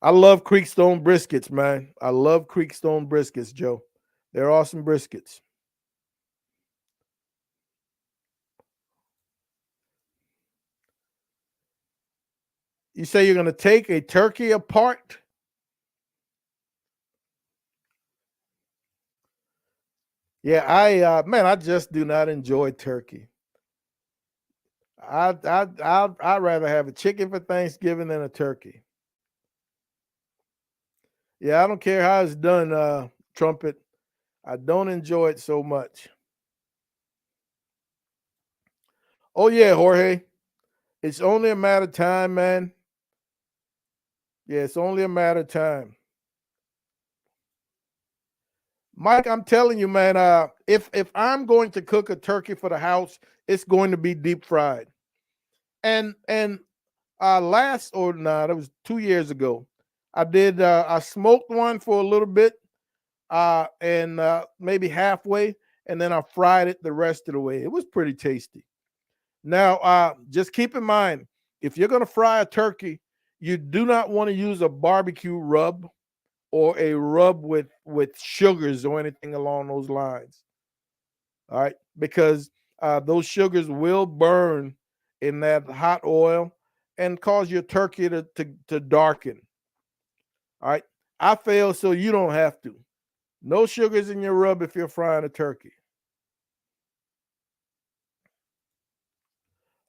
I love Creekstone briskets, man. I love Creekstone briskets, Joe. They're awesome briskets. You say you're going to take a turkey apart? Yeah, man, I just do not enjoy turkey. I'd rather have a chicken for Thanksgiving than a turkey. Yeah, I don't care how it's done, Trumpet. I don't enjoy it so much. Oh yeah, Jorge. It's only a matter of time, man. Yeah, it's only a matter of time. Mike, I'm telling you, man, if I'm going to cook a turkey for the house, it's going to be deep fried. And last or nah, that was 2 years ago. I smoked one for a little bit, and maybe halfway, and then I fried it the rest of the way. It was pretty tasty. Now, just keep in mind, if you're going to fry a turkey, you do not want to use a barbecue rub or a rub with sugars or anything along those lines. All right, because those sugars will burn in that hot oil and cause your turkey to darken. All right, I fail so you don't have to. No sugars in your rub if you're frying a turkey.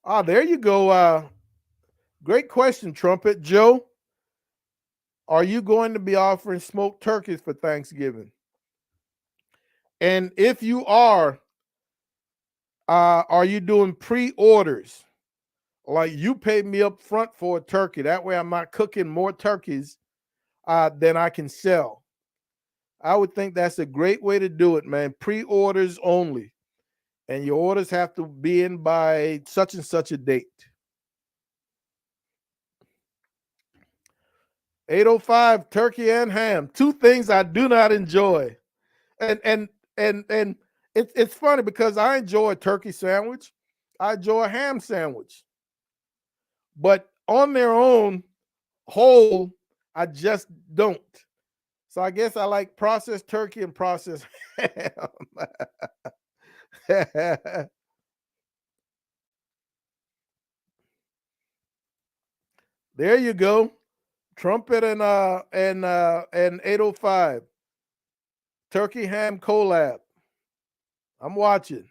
Ah, there you go. Great question, Trumpet. Joe, are you going to be offering smoked turkeys for Thanksgiving? And if you are you doing pre-orders? Like you pay me up front for a turkey. That way I'm not cooking more turkeys than I can sell. I would think that's a great way to do it, man. Pre-orders only. And your orders have to be in by such and such a date. 805 turkey and ham. Two things I do not enjoy. And it's funny because I enjoy a turkey sandwich. I enjoy a ham sandwich. But on their own whole, I just don't. So I guess I like processed turkey and processed ham. There you go. Trumpet and 805. Turkey ham collab. I'm watching.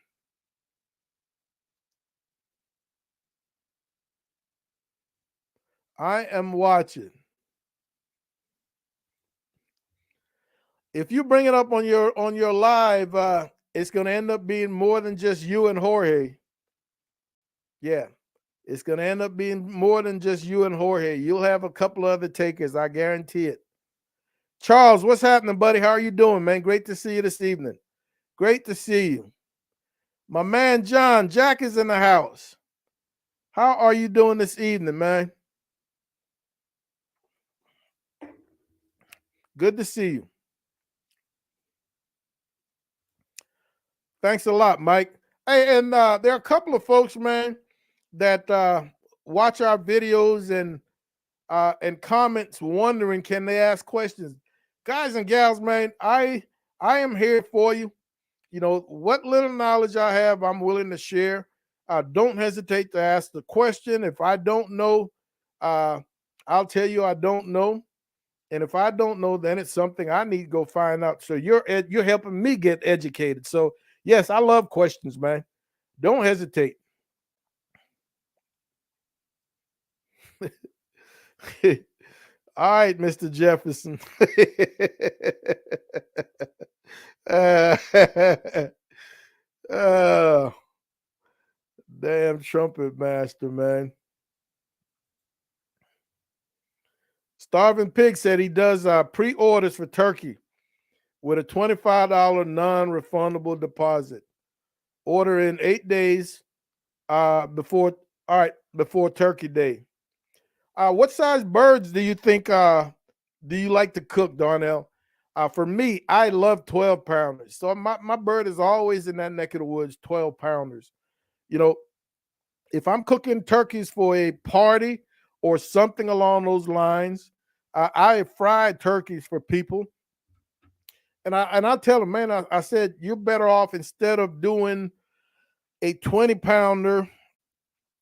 I am watching. If you bring it up on your live, it's going to end up being more than just you and Jorge. Yeah, it's going to end up being more than just you and Jorge. You'll have a couple other takers, I guarantee it. Charles, what's happening, buddy? How are you doing, man? Great to see you this evening. Great to see you. My man John, Jack is in the house. How are you doing this evening, man? Good to see you. Thanks a lot, Mike. Hey, and there are a couple of folks, man, that watch our videos and comments wondering can they ask questions. Guys and gals, man, I am here for you. You know, what little knowledge I have, I'm willing to share. Don't hesitate to ask the question. If I don't know, uh, I'll tell you I don't know. And if I don't know, then it's something I need to go find out. So you're helping me get educated. So yes, I love questions, man. Don't hesitate. All right, Mr. Jefferson. uh, uh, damn trumpet master, man. Starving Pig said he does pre-orders for turkey with a $25 non-refundable deposit. Order in 8 days before before Turkey Day. What size birds do you think do you like to cook, Darnell? For me, I love 12 pounders. So my bird is always in that neck of the woods, 12 pounders. You know, if I'm cooking turkeys for a party or something along those lines, I fry turkeys for people. And I tell them, man, I said, you're better off instead of doing a 20 pounder,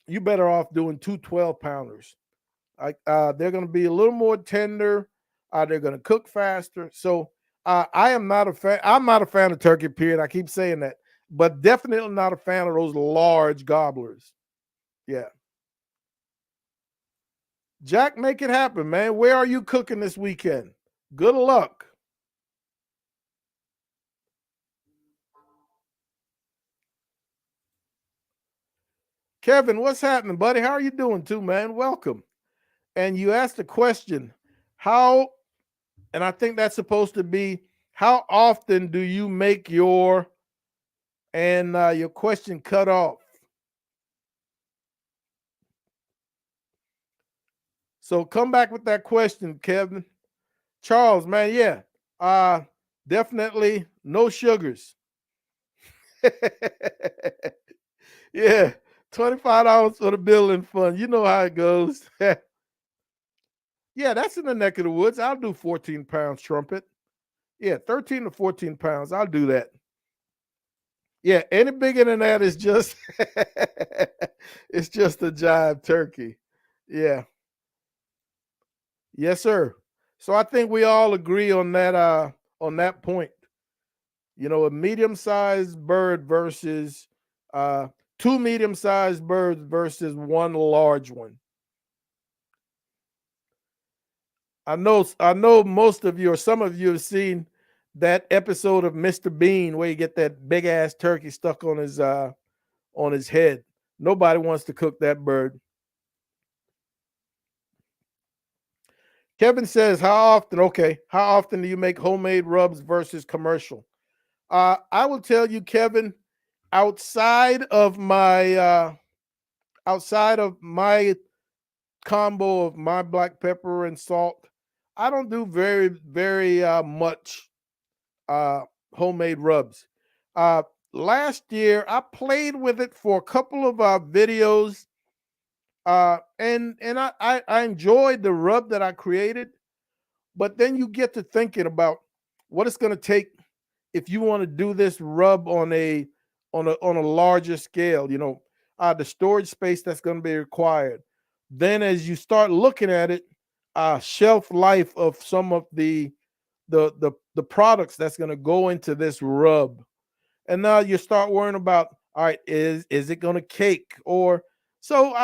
you better off doing two 12 pounders. They're going to be a little more tender. They're going to cook faster. So I am not a fan. I'm not a fan of turkey. Period. I keep saying that, but definitely not a fan of those large gobblers. Yeah, Jack, make it happen, man. Where are you cooking this weekend? Good luck. Kevin, what's happening, buddy? How are you doing too, man? Welcome. And you asked the question, how, and I think that's supposed to be, how often do you make your question cut off? So come back with that question, Kevin. Charles, man, yeah. Definitely no sugars. Yeah. $25 for the building fund. You know how it goes. Yeah, that's in the neck of the woods. I'll do 14 pounds trumpet. Yeah, 13 to 14 pounds. I'll do that. Yeah, any bigger than that is just it's just a jive turkey. Yeah. Yes, sir. So I think we all agree on that point. You know, a medium-sized bird versus uh two medium-sized birds versus one large one. I know most of you or some of you have seen that episode of Mr. Bean where you get that big ass turkey stuck on his head. Nobody wants to cook that bird. Kevin says, how often? Okay, how often do you make homemade rubs versus commercial? I will tell you, Kevin, outside of my outside of my combo of my black pepper and salt, I don't do very much uh, homemade rubs. Uh, Last year, I played with it for a couple of videos, and I enjoyed the rub that I created. But then you get to thinking about what it's going to take if you want to do this rub on a larger scale. The storage space that's going to be required. Then, as you start looking at it, shelf life of some of the products that's going to go into this rub, and now you start worrying about, all right, is it going to cake or so?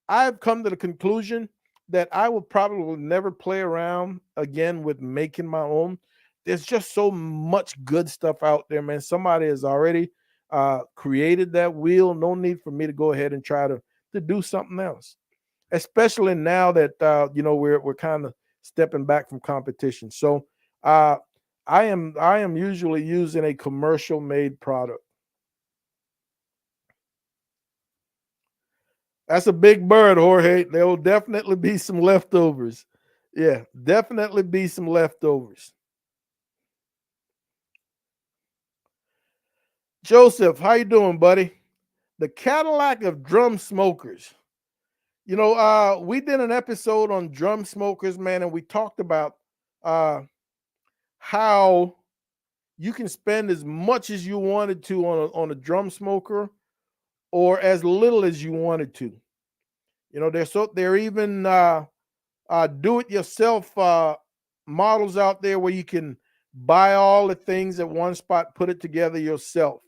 I've come to the conclusion that I will probably never play around again with making my own. There's just so much good stuff out there, man. Somebody has already created that wheel. No need for me to go ahead and try to do something else. Especially now that we're kind of stepping back from competition. So uh, I am usually using a commercial made product. That's a big bird, Jorge. There will definitely be some leftovers. Yeah, definitely be some leftovers. Joseph, how you doing, buddy? The Cadillac of drum smokers. We did an episode on drum smokers, man, and we talked about uh, how you can spend as much as you wanted to on a drum smoker, or as little as you wanted to. They're even do-it-yourself models out there where you can buy all the things at one spot, put it together yourself.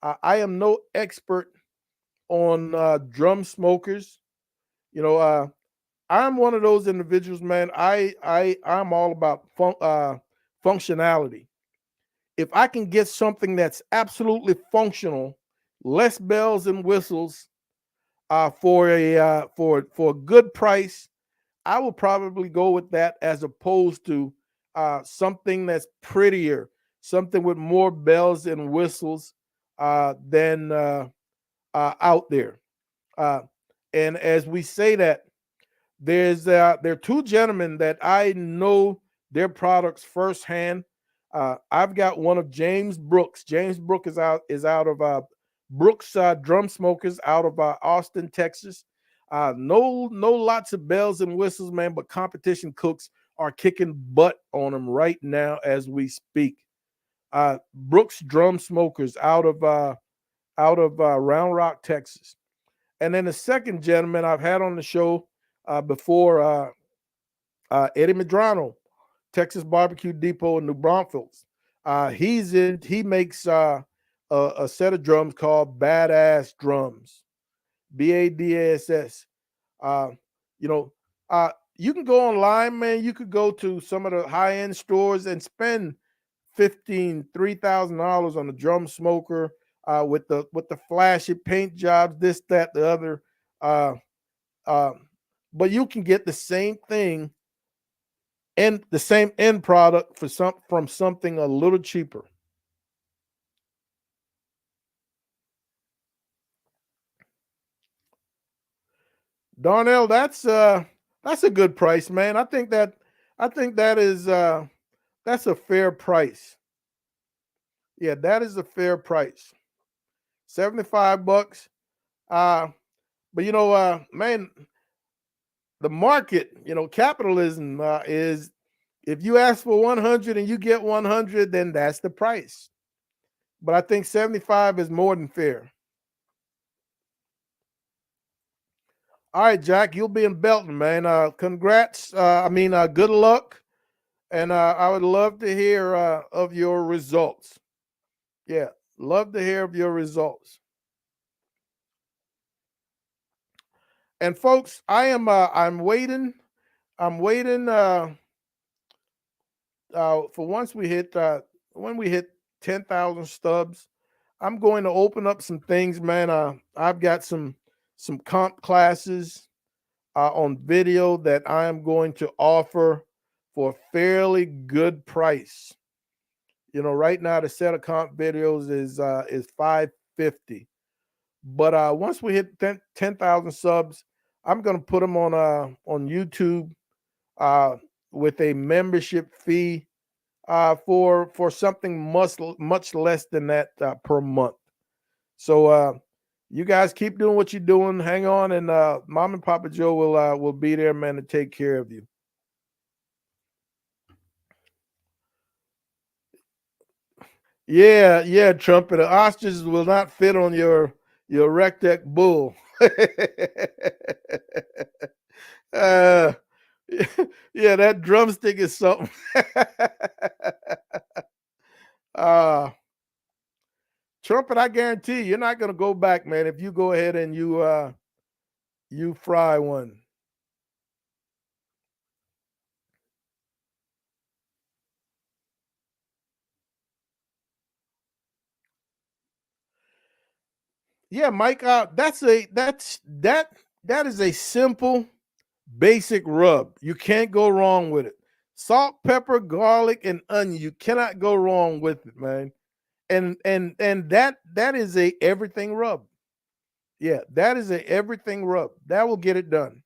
I am no expert on drum smokers. You know, I'm one of those individuals, man. I'm all about functionality. If I can get something that's absolutely functional, less bells and whistles, for a good price, I will probably go with that as opposed to something that's prettier, something with more bells and whistles than out there. Uh, and as we say that, there are two gentlemen that I know their products firsthand. I've got one of James Brooks. James Brooks is out of Brooks Drum Smokers out of Austin, Texas. No lots of bells and whistles, man, but competition cooks are kicking butt on them right now as we speak. Brooks Drum Smokers out of Round Rock, Texas. And then the second gentleman I've had on the show before, Eddie Medrano, Texas Barbecue Depot in New Braunfels. He makes a set of drums called Badass Drums, BADASS. Uh, you know, you can go online, man. You could go to some of the high end stores and spend 15, $3,000 on a drum smoker with the flashy paint jobs, this, that, the other. Uh, but you can get the same thing and the same end product from something a little cheaper. Darnell, that's a good price, man. I think that's a fair price. Yeah, that is a fair price. 75 bucks. Uh, but man, the market, capitalism is if you ask for 100 and you get 100, then that's the price. But I think 75 is more than fair. All right, Jack, you'll be in Belton, man. Congrats. Good luck. And I would love to hear of your results. Yeah, love to hear of your results. And folks, I'm waiting. I'm waiting for when we hit 10,000 stubs. I'm going to open up some things, man. I've got some comp classes on video that I am going to offer for a fairly good price. Right now the set of comp videos is 550. But once we hit 10,000 subs, I'm gonna put them on YouTube uh, with a membership fee for something much less than that per month. So you guys keep doing what you're doing. Hang on, and Mom and Papa Joe will be there, man, to take care of you. Yeah, yeah, Trumpet. The ostriches will not fit on your rectech bull. uh, yeah, that drumstick is something. uh, Trumpet, I guarantee you're not gonna go back, man. If you go ahead and you fry one. Yeah, Mike. That is a simple, basic rub. You can't go wrong with it. Salt, pepper, garlic, and onion. You cannot go wrong with it, man. And that is a everything rub. Yeah, that is a everything rub. That will get it done.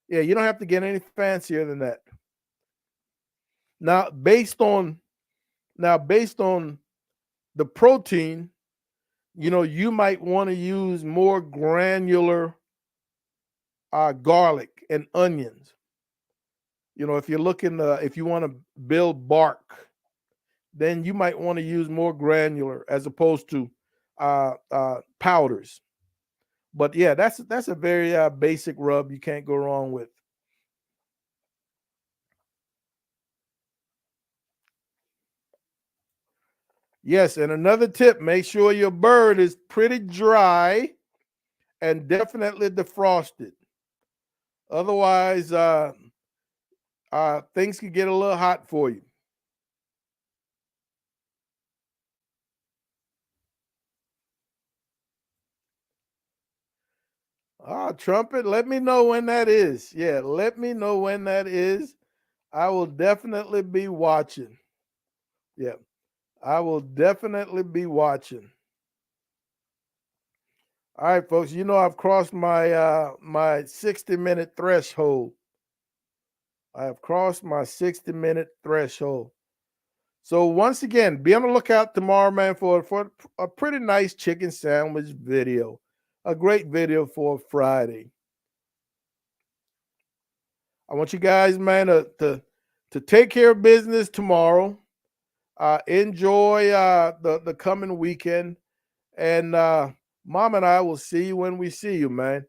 Yeah, you don't have to get any fancier than that. Now, based on the protein, you might want to use more granular garlic and onions. If you want to build bark, then you might want to use more granular as opposed to powders. But yeah, that's a very basic rub you can't go wrong with. Yes, and another tip: make sure your bird is pretty dry and definitely defrosted. Otherwise, things could get a little hot for you. Trumpet, let me know when that is. Yeah, let me know when that is. I will definitely be watching. Yeah, I will definitely be watching. All right, folks. You know I've crossed my 60-minute threshold. I have crossed my 60-minute threshold. So once again, be on the lookout tomorrow, man, for a pretty nice chicken sandwich video. A great video for Friday. I want you guys, man, to take care of business tomorrow. Enjoy the coming weekend. And Mom and I will see you when we see you, man.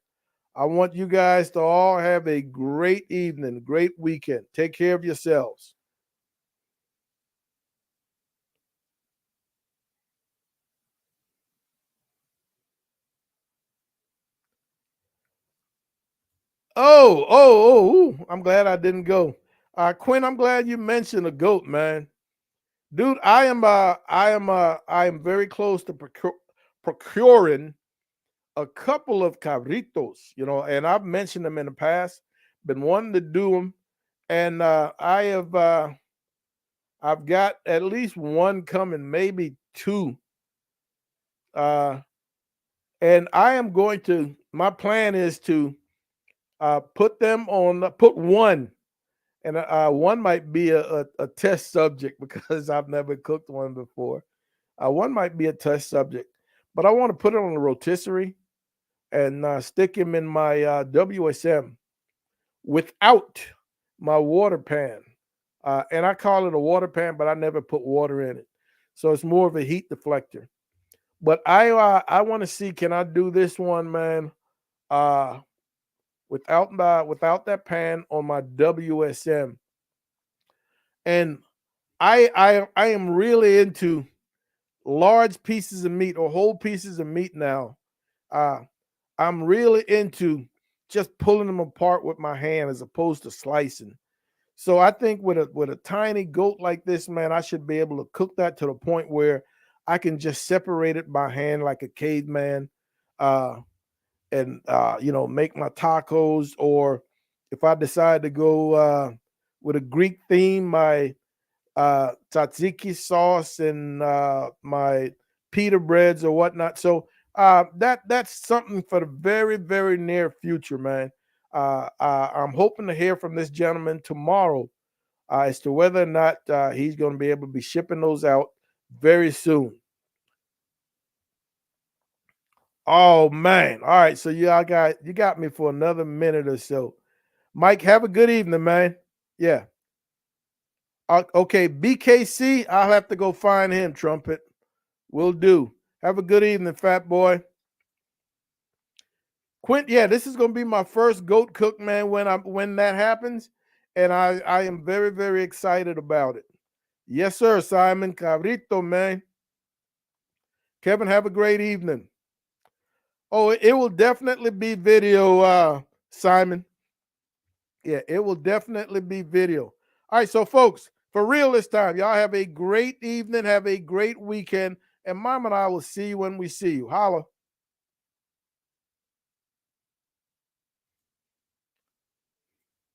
I want you guys to all have a great evening, great weekend. Take care of yourselves. Ooh, I'm glad I didn't go. Quinn, I'm glad you mentioned a goat, man. Dude, I am very close to procuring a couple of cabritos, and I've mentioned them in the past. Been wanting to do them, and I've got at least one coming, maybe two. Uh, and I am going to. My plan is to put one, and one might be a test subject because I've never cooked one before. One might be a test subject, but I want to put it on a rotisserie and stick him in my WSM without my water pan. And I call it a water pan, but I never put water in it. So it's more of a heat deflector. But I want to see, can I do this one, man, uh, without that pan on my WSM. And I am really into large pieces of meat or whole pieces of meat now. Uh, I'm really into just pulling them apart with my hand as opposed to slicing. So I think with a tiny goat like this, man, I should be able to cook that to the point where I can just separate it by hand like a caveman, uh, and make my tacos. Or if I decide to go with a Greek theme, my tzatziki sauce and my pita breads or whatnot. So that's something for the very, very near future, man. I'm hoping to hear from this gentleman tomorrow as to whether or not he's going to be able to be shipping those out very soon. Oh man! All right, so you got me for another minute or so. Mike, have a good evening, man. Yeah. Okay, BKC. I'll have to go find him. Trumpet. Will do. Have a good evening, fat boy. Quint, yeah, this is gonna be my first goat cook, man, when that happens. And I am very, very excited about it. Yes, sir, Simon Cabrito, man. Kevin, have a great evening. Oh, it will definitely be video, Simon. Yeah, it will definitely be video. All right, so folks, for real this time, y'all have a great evening, have a great weekend, and Mom and I will see you when we see you. Holla.